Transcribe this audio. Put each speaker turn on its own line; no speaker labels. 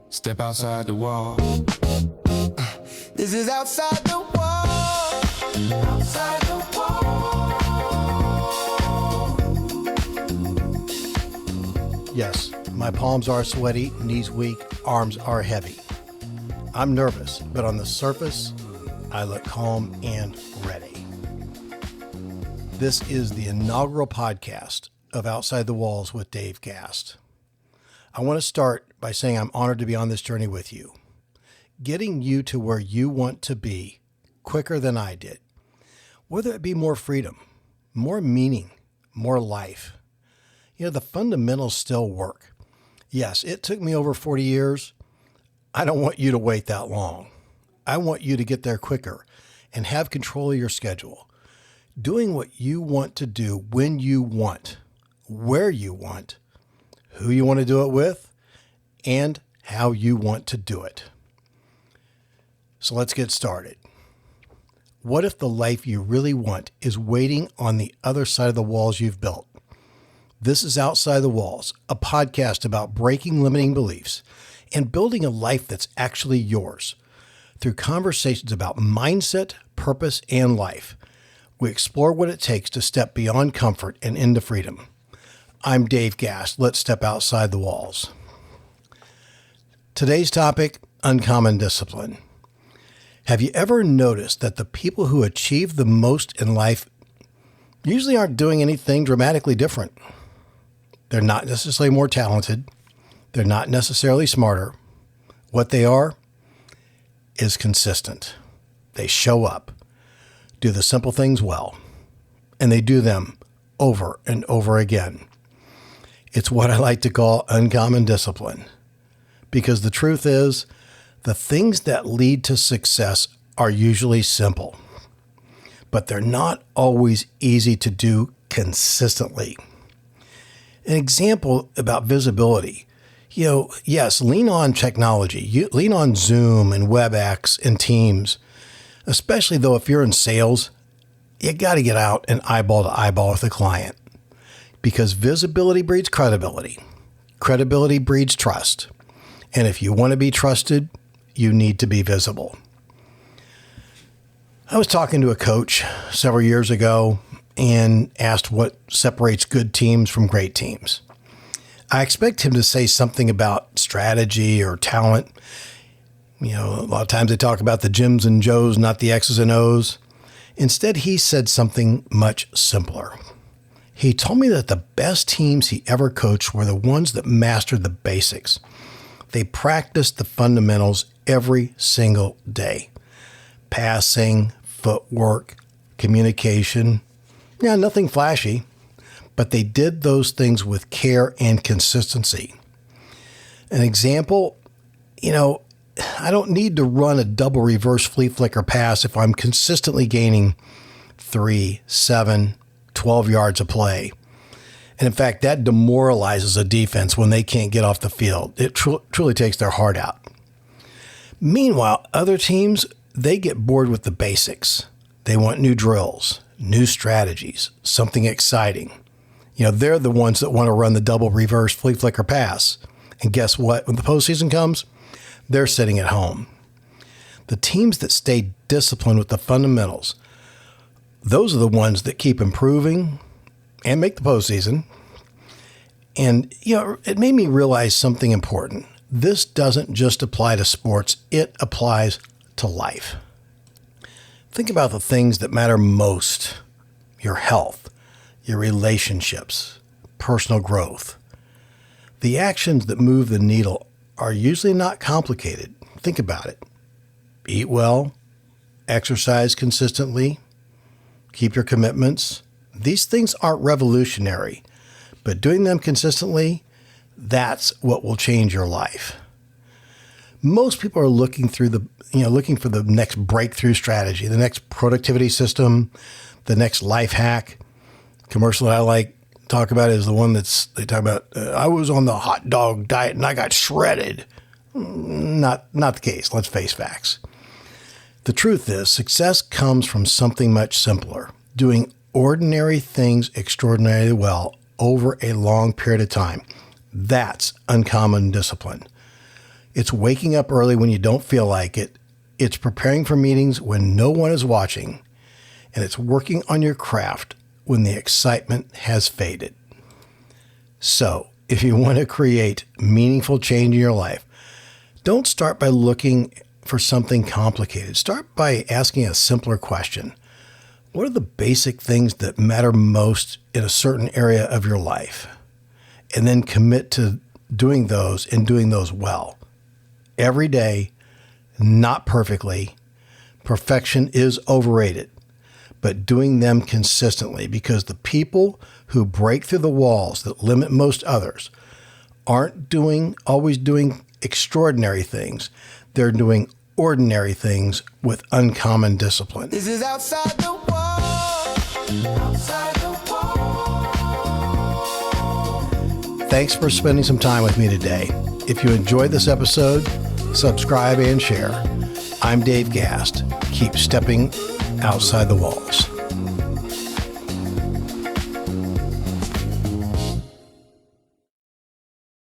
Step outside the wall.
This is outside the wall. Outside the wall.
Yes, my palms are sweaty, knees weak, arms are heavy. I'm nervous, but on the surface, I look calm and ready. This is the inaugural podcast of Outside the Walls with Dave Gast. I want to start by saying I'm honored to be on this journey with you, getting you to where you want to be quicker than I did, whether it be more freedom, more meaning, more life. You know, the fundamentals still work. Yes, it took me over 40 years. I don't want you to wait that long. I want you to get there quicker and have control of your schedule, doing what you want to do when you want, where you want, who you want to do it with, and how you want to do it. So let's get started. What if the life you really want is waiting on the other side of the walls you've built? This is Outside the Walls, a podcast about breaking limiting beliefs and building a life that's actually yours. Through conversations about mindset, purpose, and life, we explore what it takes to step beyond comfort and into freedom. I'm Dave Gast. Let's step outside the walls. Today's topic, uncommon discipline. Have you ever noticed that the people who achieve the most in life usually aren't doing anything dramatically different? They're not necessarily more talented. They're not necessarily smarter. What they are is consistent. They show up, do the simple things well, and they do them over and over again. It's what I like to call uncommon discipline, because the truth is, the things that lead to success are usually simple, but they're not always easy to do consistently. An example about visibility, yes, lean on technology. Lean on Zoom and WebEx and Teams, especially though if you're in sales, you got to get out and eyeball to eyeball with a client. Because visibility breeds credibility. Credibility breeds trust. And if you want to be trusted, you need to be visible. I was talking to a coach several years ago and asked what separates good teams from great teams. I expect him to say something about strategy or talent. A lot of times they talk about the Jims and Joes, not the X's and O's. Instead, he said something much simpler. He told me that the best teams he ever coached were the ones that mastered the basics. They practiced the fundamentals every single day. Passing, footwork, communication. Nothing flashy, but they did those things with care and consistency. An example, I don't need to run a double reverse flea flicker pass if I'm consistently gaining 3, 7, 12 yards of play. And in fact, that demoralizes a defense when they can't get off the field. It truly takes their heart out. Meanwhile, other teams, they get bored with the basics. They want new drills, new strategies, something exciting. They're the ones that want to run the double reverse flea flicker pass. And guess what? When the postseason comes, they're sitting at home. The teams that stay disciplined with the fundamentals, those are the ones that keep improving and make the postseason. And, it made me realize something important. This doesn't just apply to sports, it applies to life. Think about the things that matter most: your health, your relationships, personal growth. The actions that move the needle are usually not complicated. Think about it. Eat well, exercise consistently, keep your commitments. These things aren't revolutionary, but doing them consistently, that's what will change your life. Most people are looking for the next breakthrough strategy, the next productivity system, the next life hack. Commercial that I like talk about is the one they talk about, I was on the hot dog diet and I got shredded. Not the case. Let's face facts. The truth is, success comes from something much simpler: doing ordinary things extraordinarily well over a long period of time. That's uncommon discipline. It's waking up early when you don't feel like it. It's preparing for meetings when no one is watching. And it's working on your craft when the excitement has faded. So, if you want to create meaningful change in your life, don't start by looking for something complicated. Start by asking a simpler question. What are the basic things that matter most in a certain area of your life? And then commit to doing those and doing those well. Every day, not perfectly. Perfection is overrated, but doing them consistently, because the people who break through the walls that limit most others aren't always doing extraordinary things. They're doing ordinary things with uncommon discipline.
This is outside the wall. Outside the wall.
Thanks for spending some time with me today. If you enjoyed this episode, subscribe and share. I'm Dave Gast. Keep stepping outside the walls.